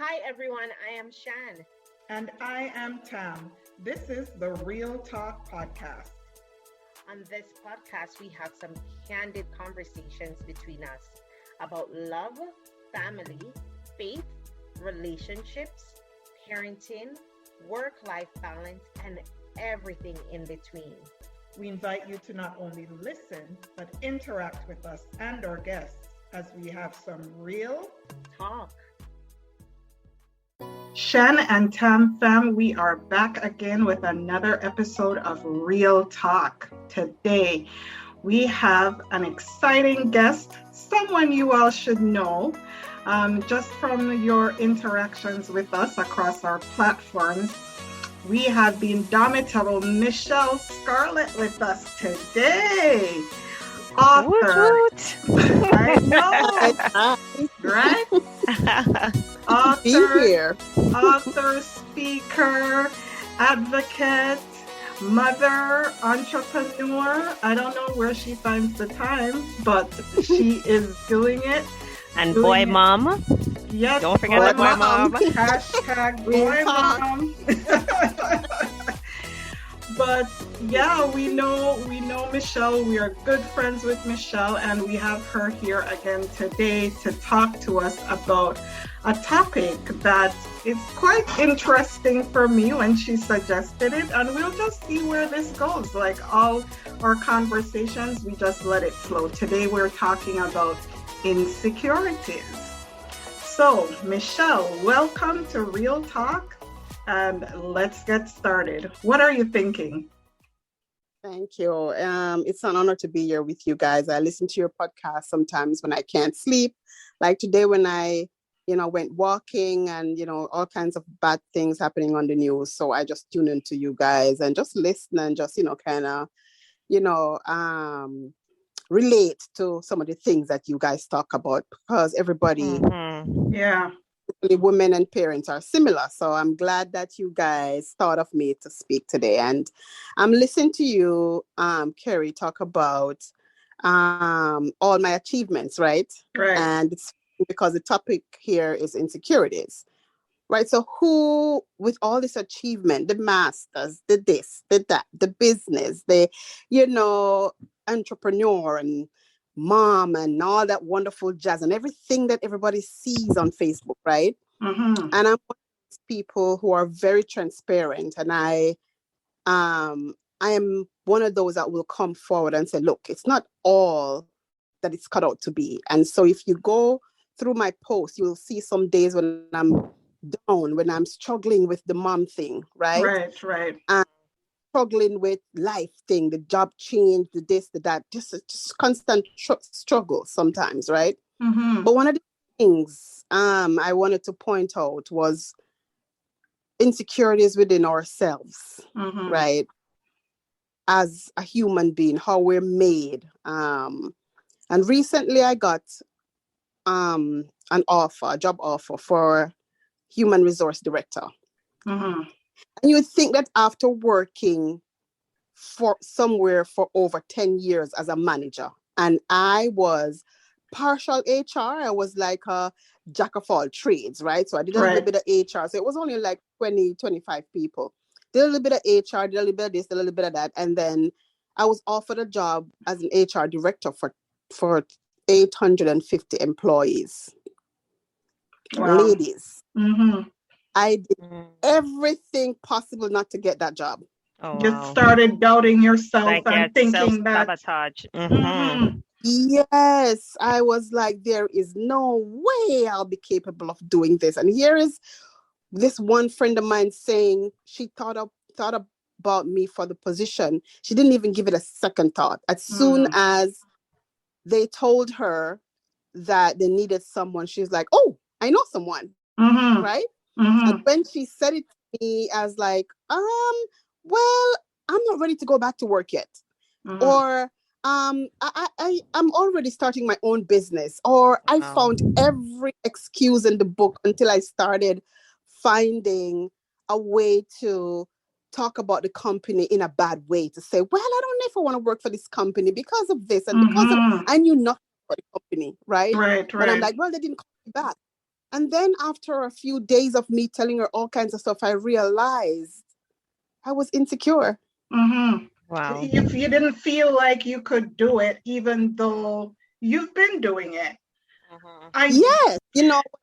Hi everyone, I am Shan. And I am Tam. This is the Real Talk Podcast. On this podcast, we have some candid conversations between us about love, family, faith, relationships, parenting, work life balance, and everything in between. We invite you to not only listen, but interact with us and our guests as we have some real Talk. Shan and Tam fam, we are back again with another episode of Real Talk. Today, we have an exciting guest, someone you all should know, just from your interactions with us across our platforms. We have the indomitable Michelle Scarlett with us today. Author. Woot, woot. I know, right? Author, author, speaker, advocate, mother, entrepreneur. I don't know where she finds the time, but she is doing it. And boy mom. Yes, Don't forget the boy mom. Hashtag boy mom. But yeah, we know Michelle. We are good friends with Michelle, and we have her here again today to talk to us about a topic that is quite interesting for me when she suggested it, and we'll just see where this goes. Like all our conversations, we just let it flow. Today we're talking about insecurities. So, Michelle, welcome to Real Talk. And let's get started. What are you thinking? Thank you. It's an honor to be here with you guys. I listen to your podcast sometimes when I can't sleep. Like today when I, went walking and, all kinds of bad things happening on the news. So I just tune into you guys and just listen and just, kind of, relate to some of the things that you guys talk about because everybody, yeah, women and parents are similar. So I'm glad that you guys thought of me to speak today. And I'm listening to you, Kerry, talk about all my achievements, right? Right. And it's because the topic here is insecurities, right? So who, with all this achievement, the masters, the this, the that, the business, the, entrepreneur and mom and all that wonderful jazz and everything that everybody sees on Facebook, right? Mm-hmm. And I'm one of those people who are very transparent, and I am one of those that will come forward and say, look, it's not all that it's cut out to be. And so if you go through my posts, you'll see some days when I'm down, when I'm struggling with the mom thing, right? Right. And struggling with life thing, the job change, the this, the that, just constant struggle sometimes, right? Mm-hmm. But one of the things I wanted to point out was insecurities within ourselves, right? As a human being, how we're made. And recently I got a job offer for human resource director. And you would think that after working for somewhere for over 10 years as a manager, and I was partial HR, I was like a jack of all trades, right? So I did a little bit of HR. So it was only like 20, 25 people. Did a little bit of HR, did a little bit of this, did a little bit of that. And then I was offered a job as an HR director for 850 employees. Wow. Ladies. I did everything possible not to get that job. Oh, wow. Just started doubting yourself and thinking that sabotage. Yes, I was like, there is no way I'll be capable of doing this. And here is this one friend of mine saying she thought about me for the position. She didn't even give it a second thought. As soon as they told her that they needed someone, she's like, oh, I know someone, right? And when she said it to me as like, well, I'm not ready to go back to work yet. Or I'm already starting my own business. Or I found every excuse in the book until I started finding a way to talk about the company in a bad way, to say, well, I don't know if I want to work for this company because of this and because of, I knew nothing about the company, right? Right. But I'm like, well, they didn't call me back. And then after a few days of me telling her all kinds of stuff, I realized I was insecure. Mm-hmm. Wow. You didn't feel like you could do it, even though you've been doing it. Yes.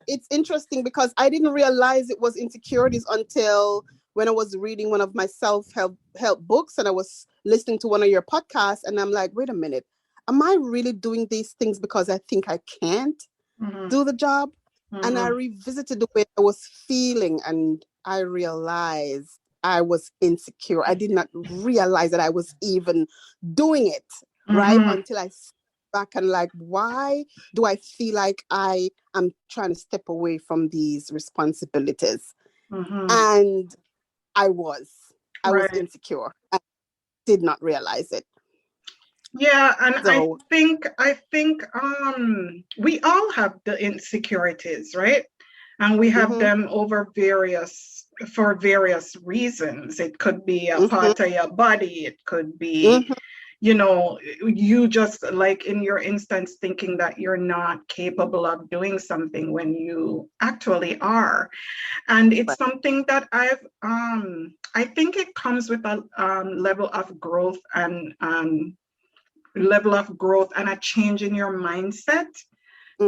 It's interesting because I didn't realize it was insecurities until when I was reading one of my self-help books and I was listening to one of your podcasts, and I'm like, wait a minute, am I really doing these things because I think I can't do the job? And I revisited the way I was feeling, and I realized I was insecure. I did not realize that I was even doing it, right? Until I sat back and like, why do I feel like I am trying to step away from these responsibilities? And I was insecure. I did not realize it. Yeah, and so, I think we all have the insecurities, right? And we have them for various reasons. It could be a part of your body. It could be, you just like in your instance thinking that you're not capable of doing something when you actually are. And it's something that I think it comes with a level of growth and a change in your mindset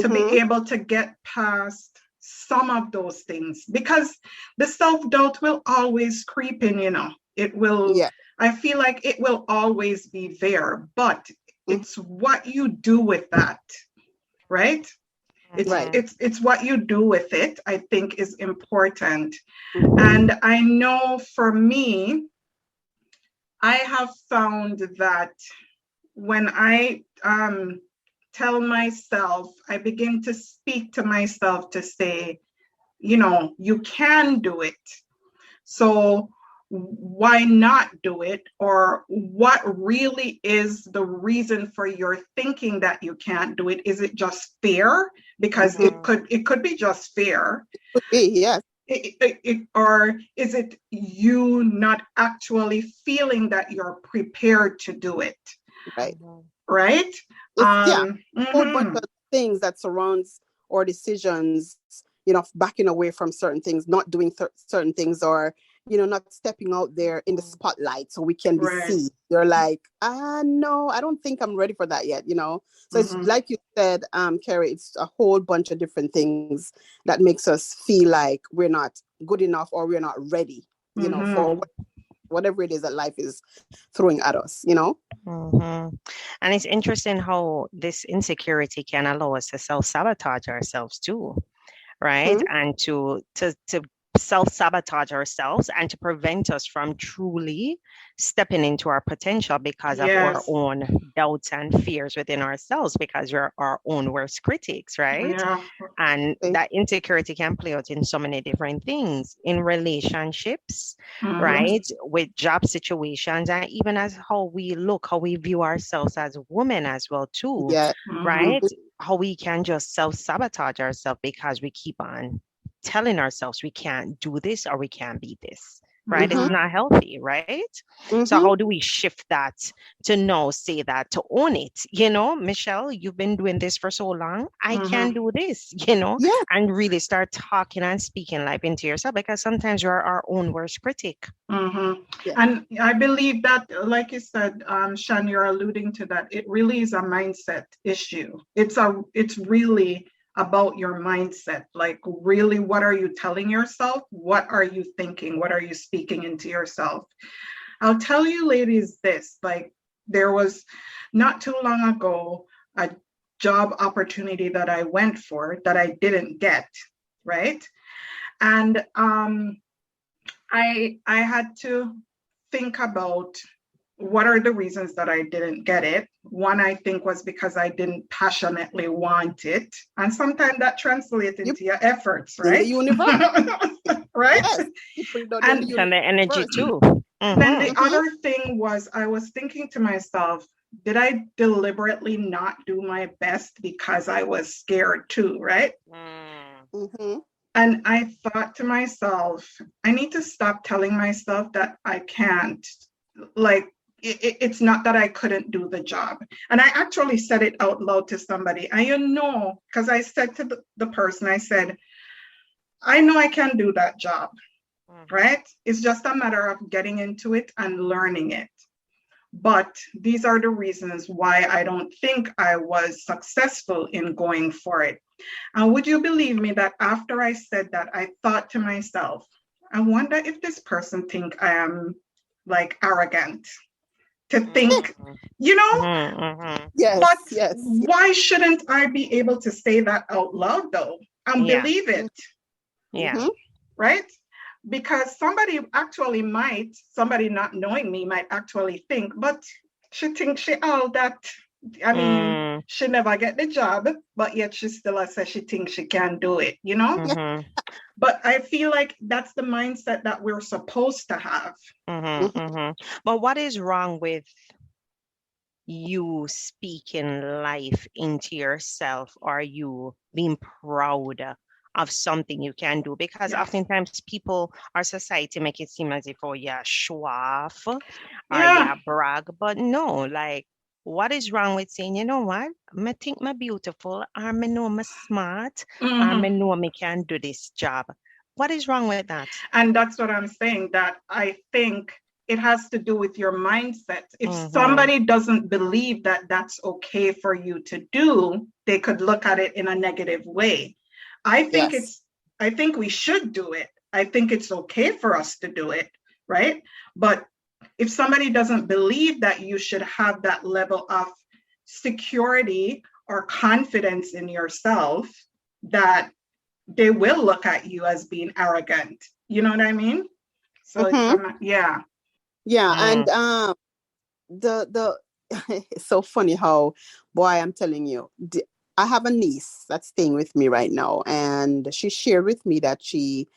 to be able to get past some of those things, because the self-doubt will always creep in, it will. I feel like it will always be there, but it's what you do with that, right? It's what you do with it, I think, is important. And I know for me, I have found that when I tell myself, I begin to speak to myself to say, you can do it. So why not do it? Or what really is the reason for your thinking that you can't do it? Is it just fear? Because it could be just fear. It could be, yes. Or is it you not actually feeling that you're prepared to do it? Right? A whole bunch of things that surrounds our decisions, backing away from certain things, not doing certain things, or, not stepping out there in the spotlight so we can be seen. You're like, no, I don't think I'm ready for that yet, So it's like you said, Carrie, it's a whole bunch of different things that makes us feel like we're not good enough or we're not ready, for whatever it is that life is throwing at us, And it's interesting how this insecurity can allow us to self-sabotage ourselves too, right? And to self-sabotage ourselves and to prevent us from truly stepping into our potential because of our own doubts and fears within ourselves, because we're our own worst critics, right? And that insecurity can play out in so many different things, in relationships, right? With job situations, and even as how we look, how we view ourselves as women as well too, right? How we can just self-sabotage ourselves because we keep on telling ourselves we can't do this or we can't be this, right? It's not healthy, right? So how do we shift that to know, say that, to own it? Michelle, you've been doing this for so long. I can do this, and really start talking and speaking life into yourself, because sometimes you're our own worst critic. And I believe that, like you said, Shan, you're alluding to that. It really is a mindset issue. It's really about your mindset. Like, really, what are you telling yourself? What are you thinking? What are you speaking into yourself? I'll tell you, ladies, this, like, there was not too long ago a job opportunity that I went for that I didn't get, right? And I had to think about what are the reasons that I didn't get it. One, I think, was because I didn't passionately want it. And sometimes that translates into your efforts, right? In the universe. Right? Yes. And the energy too. Then the other thing was, I was thinking to myself, did I deliberately not do my best because I was scared too, right? And I thought to myself, I need to stop telling myself that I can't. Like, it's not that I couldn't do the job. And I actually said it out loud to somebody. Because I said to the person, I said, I know I can do that job, right? It's just a matter of getting into it and learning it. But these are the reasons why I don't think I was successful in going for it. And would you believe me that after I said that, I thought to myself, I wonder if this person think I am like arrogant to think, you know, Yes, but yes. why shouldn't I be able to say that out loud though and believe it? Yeah. Right? Because somebody not knowing me might actually think, but she thinks she all that. I mean, she never get the job, but yet she still says she thinks she can do it, you know? But I feel like that's the mindset that we're supposed to have. But what is wrong with you speaking life into yourself, or you being proud of something you can do? Because oftentimes people, our society, make it seem as if, oh yeah, show off or yeah, brag. But no, like, what is wrong with saying, you know what, I think I'm beautiful, or I know I'm smart, or I know I can do this job. What is wrong with that? And that's what I'm saying, that I think it has to do with your mindset. If somebody doesn't believe that that's okay for you to do, they could look at it in a negative way. I think we should do it. I think it's okay for us to do it, right? But if somebody doesn't believe that you should have that level of security or confidence in yourself, that they will look at you as being arrogant. You know what I mean? So yeah. And the it's so funny how, boy, I'm telling you, I have a niece that's staying with me right now, and she shared with me that she,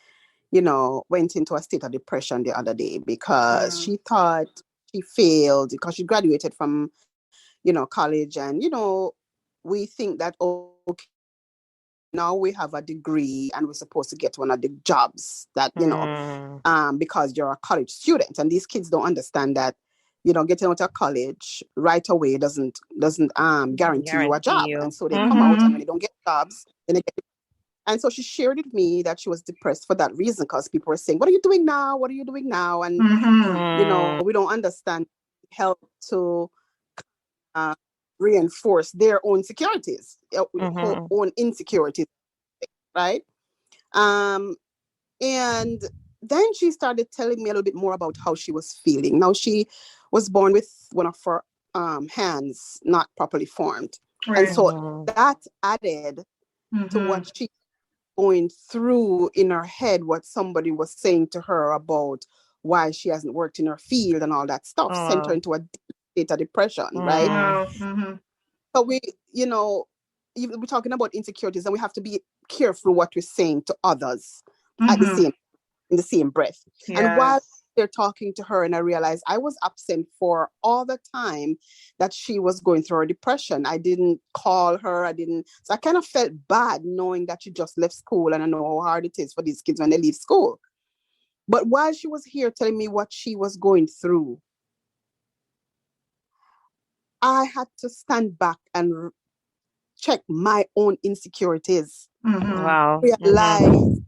you know, went into a state of depression the other day because she thought she failed because she graduated from, you know, college, and, you know, we think that, okay, now we have a degree and we're supposed to get one of the jobs that, you know, because you're a college student, and these kids don't understand that, you know, getting out of college right away doesn't guarantee you a job. And so they come out, and when they don't get jobs, then they get. And so she shared with me that she was depressed for that reason, because people were saying, what are you doing now? What are you doing now? And, you know, we don't understand help to reinforce their own insecurities, own insecurities, right? And then she started telling me a little bit more about how she was feeling. Now, she was born with one of her hands not properly formed. Right. And so that added to what she going through in her head, what somebody was saying to her about why she hasn't worked in her field and all that stuff, sent her into a state of depression, right? So we, you know, we're talking about insecurities, and we have to be careful what we're saying to others in the same breath. Yes. And while they're talking to her, and I realized I was absent for all the time that she was going through her depression. I didn't call her. So I kind of felt bad knowing that she just left school, and I know how hard it is for these kids when they leave school. But while she was here telling me what she was going through, I had to stand back and check my own insecurities. Wow. Realize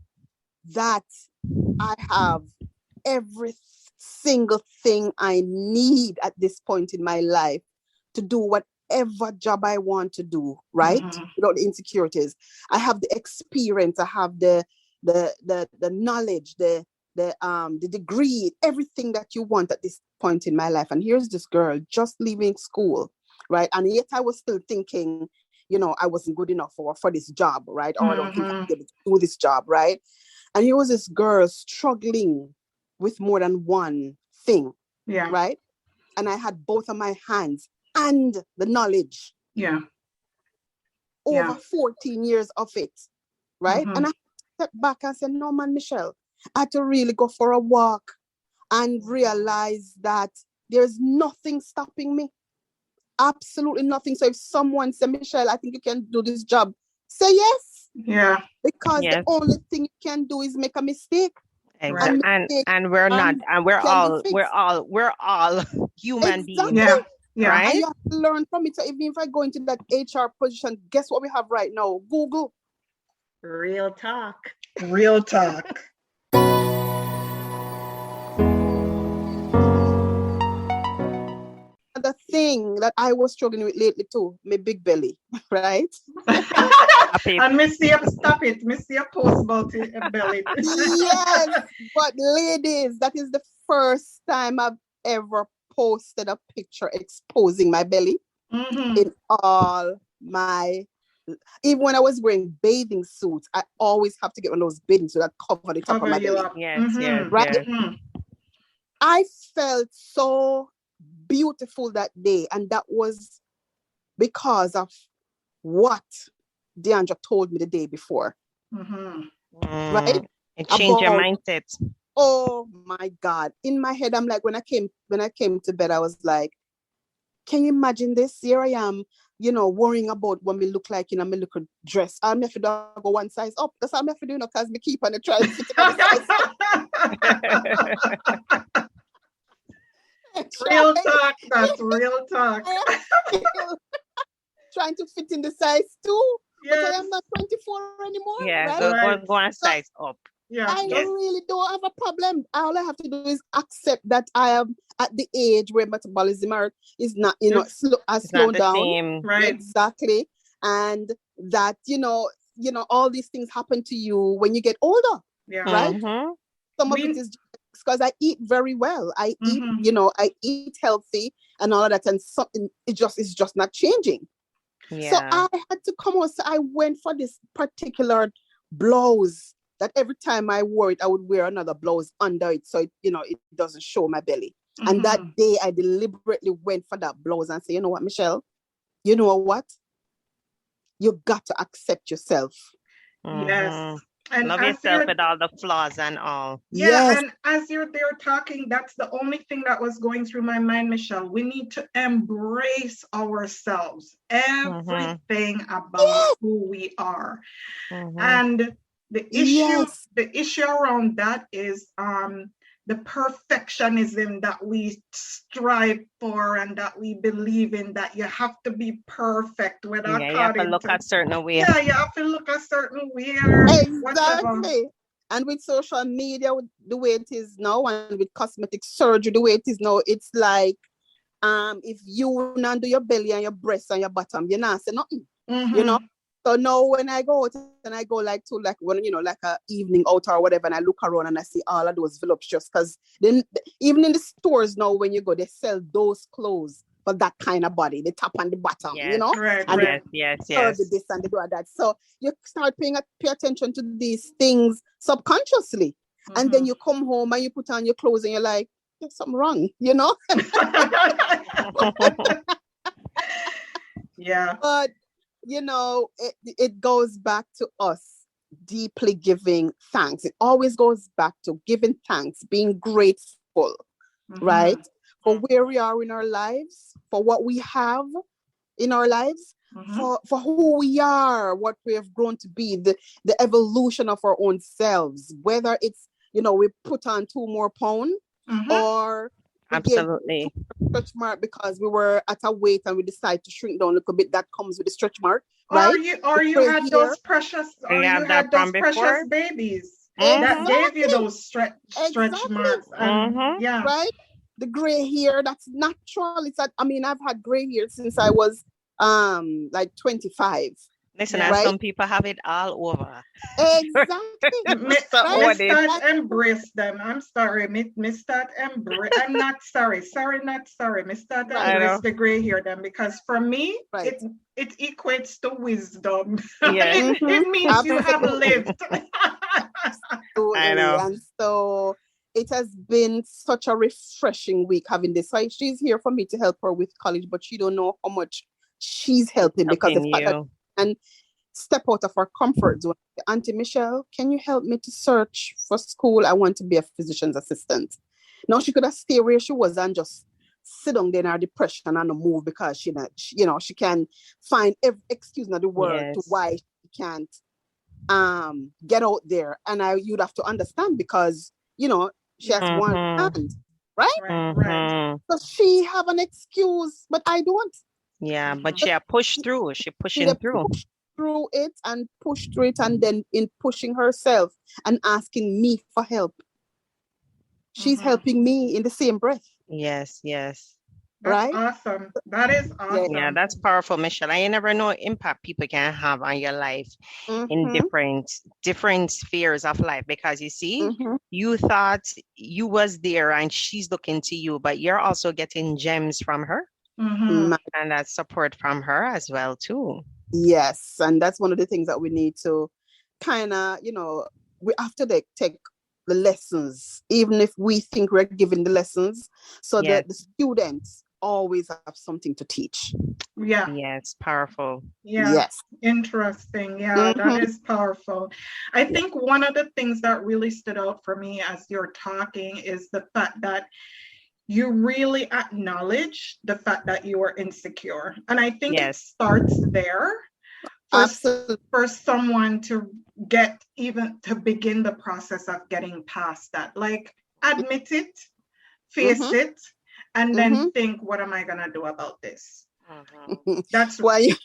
that I have every single thing I need at this point in my life to do whatever job I want to do, right? Without the insecurities. I have the experience, I have the knowledge, the degree, everything that you want at this point in my life. And here's this girl just leaving school, right? And yet I was still thinking, you know, I wasn't good enough for this job, right? Or I don't think I'll be able to do this job, right? And here was this girl struggling with more than one thing, right? And I had both of my hands and the knowledge. Over 14 years of it, right? And I stepped back and said, no, man, Michelle, I had to really go for a walk and realize that there's nothing stopping me. Absolutely nothing. So if someone says, Michelle, I think you can do this job, say yes. Yeah. Because the only thing you can do is make a mistake. Exactly. And we're not, and we're all human beings. Yeah. Right? And you have to learn from it. So even if I go into that HR position, guess what we have right now? Google. Real talk. Real talk. The thing that I was struggling with lately too, my big belly, right? And Missy, stop it. Missy, post about it belly. Yes, but ladies, that is the first time I've ever posted a picture exposing my belly in all my. Even when I was wearing bathing suits, I always have to get one of those bathing suits that cover the top of my belly. Yes, yes, right? yes. I felt so beautiful that day, and that was because of what Deandra told me the day before. Right? It changed your mindset. Oh my God. In my head, I'm like, when I came to bed, I was like, can you imagine this? Here I am, worrying about what me look like in a little dress. I'm have to go one size up. That's all I'm have to do, because me keep on the try to fit in the size. Real talk. That's real talk. Trying to fit in the size too. Yes. But I am not 24 anymore. Yeah, right? so go on size up. Yeah. I really don't have a problem. All I have to do is accept that I am at the age where metabolism is not, slowed down. Same. Right. Exactly. And that, all these things happen to you when you get older. Yeah. Right? Some of it is because I eat very well. I eat, I eat healthy and all of that, and something it's just not changing. Yeah. So I had to come out. So I went for this particular blouse that every time I wore it, I would wear another blouse under it, so it doesn't show my belly. And that day I deliberately went for that blouse and say, you know what, Michelle, you know what? You got to accept yourself. Yes. And love yourself with all the flaws and all. Yeah, yes. And as you're there talking, that's the only thing that was going through my mind, Michelle. We need to embrace ourselves, everything about who we are. And the issue around that is the perfectionism that we strive for and that we believe in, that you have to be perfect. You have to look a certain way. Yeah, you have to look a certain way. Exactly. Whatever. And with social media, the way it is now, and with cosmetic surgery, the way it is now, it's like, if you not do your belly and your breasts and your bottom, you're not say nothing, So now when I go out and I go like a evening out or whatever, and I look around and I see all of those voluptuous, because then even in the stores now, when you go, they sell those clothes for that kind of body, the top and the bottom, Right, and yes. the this and the do that. So you start pay attention to these things subconsciously, and then you come home and you put on your clothes and you're like, there's something wrong, Yeah. But it goes back to us deeply giving thanks. It always goes back to giving thanks, being grateful, right? For where we are in our lives, for what we have in our lives, for who we are, what we have grown to be, the evolution of our own selves, whether it's, we put on 2 more pounds or absolutely stretch mark because we were at a weight and we decided to shrink down a little bit. That comes with the stretch mark, right? Or you had those precious babies that gave you those stretch marks. Right? The gray hair, that's natural. I've had gray hair since I was like 25. Listen, some people have it all over. Exactly. Start embrace them. I'm sorry. Start embrace. I'm not sorry. Not sorry. Start embrace the gray hair then, because for me, it equates to wisdom. Yeah. it means you have lived. I know. And so it has been such a refreshing week having this. So she's here for me to help her with college, but she don't know how much she's helping because the fact that and step out of our comfort zone. Auntie Michelle, can you help me to search for school? I want to be a physician's assistant. Now she could have stayed where she was and just sit down there in her depression and move, because she can find every excuse in the world to why she can't get out there. And you'd have to understand, because she has one hand, right? Right. So she have an excuse, but I don't. Yeah, but she pushed through. She pushing through. through it and push through it, and then in pushing herself and asking me for help, she's helping me in the same breath. Yes, yes. That's right? awesome. That is awesome. Yeah, that's powerful, Michelle. I never know impact people can have on your life in different spheres of life, because you see, you thought you was there and she's looking to you, but you're also getting gems from her and that support from her as well too. Yes, and that's one of the things that we need to kind of, we have to take the lessons, even if we think we're giving the lessons, so that the students always have something to teach. Yeah. Yes, powerful. Yeah. Yes. Interesting. Yeah, that is powerful. I think one of the things that really stood out for me as you're talking is the fact that you really acknowledge the fact that you are insecure. And I think it starts there for someone to begin the process of getting past that. Like, admit it, face it, and then think, what am I gonna do about this? That's why you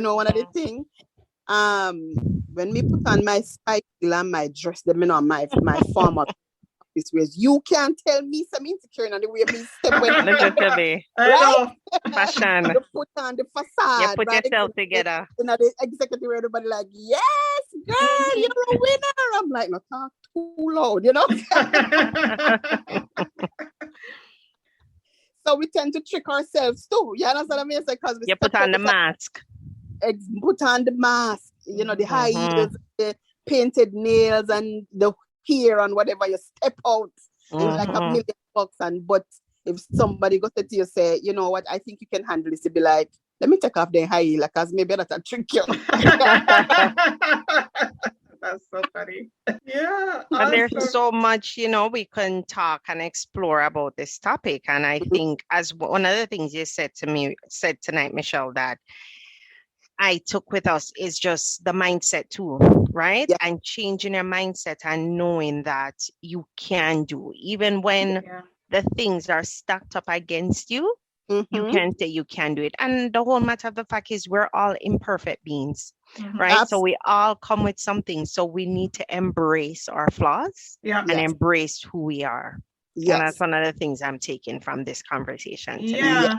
know, one of the things, when me put on my cycle and my dress, my formal office wears, you can't tell me some insecure in the way me step when right? Fashion. You put on the facade. You put yourself together. You know, the executive, everybody like, yes, girl, you're a winner. I'm like, no, talk too loud, you know. So we tend to trick ourselves too. You understand what I mean? Because you put on the mask. Put on the mask, you know, the high heels, the painted nails, and the hair and whatever. You step out like $1 million. But if somebody goes to you, say, you know what, I think you can handle this, to be like, let me take off the high heel, because maybe that's a trick you. That's so funny. Yeah. But awesome. There's so much, we can talk and explore about this topic. And I think, as one of the things you said tonight, Michelle, that I took with us is just the mindset too, right? Yeah. And changing your mindset and knowing that you can do, even when the things are stacked up against you, you can say you can do it. And the whole matter of the fact is, we're all imperfect beings, right? Absolutely. So we all come with something. So we need to embrace our flaws and embrace who we are. Yes. And that's one of the things I'm taking from this conversation today. Yeah.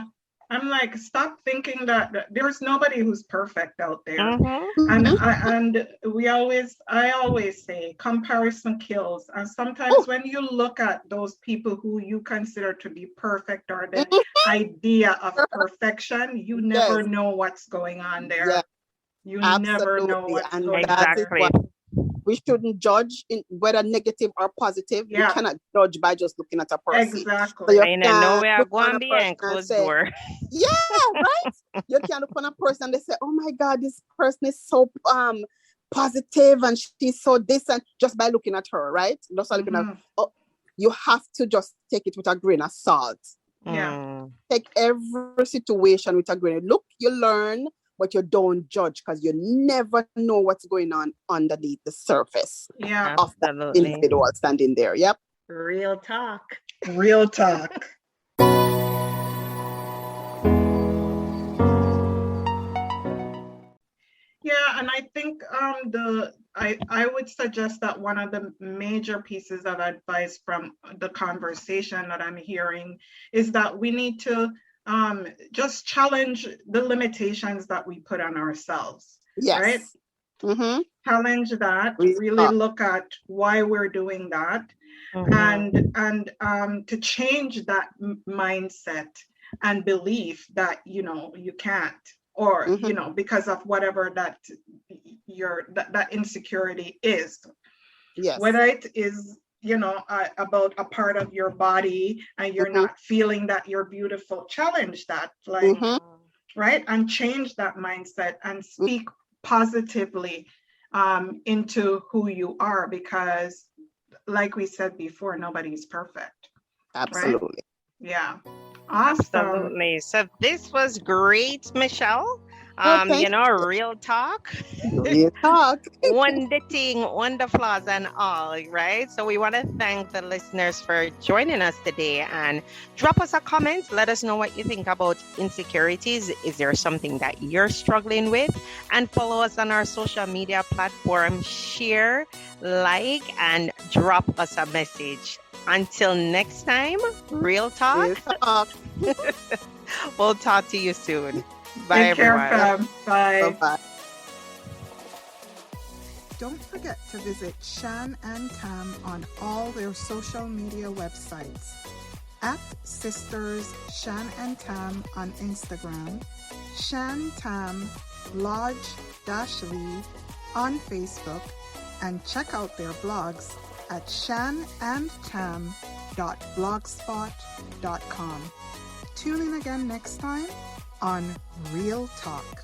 I'm like, stop thinking that there's nobody who's perfect out there. And I always say comparison kills. And sometimes when you look at those people who you consider to be perfect, or the idea of perfection, you never know what's going on there. Yeah. You never know what's going on there. We shouldn't judge whether negative or positive. You cannot judge by just looking at a person. Exactly. So I know where I'm going behind closed door. Yeah, right? You can't look on a person and they say, oh my God, this person is so positive and she's so this, and just by looking at her, right? Just looking at you have to just take it with a grain of salt. Yeah. Take every situation with a grain. Look, you learn, but you don't judge, because you never know what's going on underneath the surface of the individual standing there. Yep. Real talk. Real talk. Yeah, and I think I would suggest that one of the major pieces of advice from the conversation that I'm hearing is that we need to just challenge the limitations that we put on ourselves. Yes. Right? Challenge that, really look at why we're doing that, and to change that mindset and belief that, you can't, or, because of whatever that insecurity is. Yes. Whether it is, about a part of your body and you're not feeling that you're beautiful, challenge that, right? And change that mindset and speak positively into who you are, because like we said before, nobody's perfect. Absolutely. Right? Yeah. Awesome. Absolutely. So this was great, Michelle. Thank Real talk. you. Real talk. One the thing, one the flaws and all, right? So we want to thank the listeners for joining us today, and drop us a comment. Let us know what you think about insecurities. Is there something that you're struggling with? And follow us on our social media platform. Share, like, and drop us a message. Until next time, real talk. Real talk. We'll talk to you soon. Bye, Take care, everyone. fam. Bye. Bye-bye. Don't forget to visit Shan and Tam on all their social media websites. At Sisters Shan and Tam on Instagram, Shan Tam Lodge-Lee on Facebook, and check out their blogs at shanandtam.blogspot.com. Tune in again next time on Real Talk.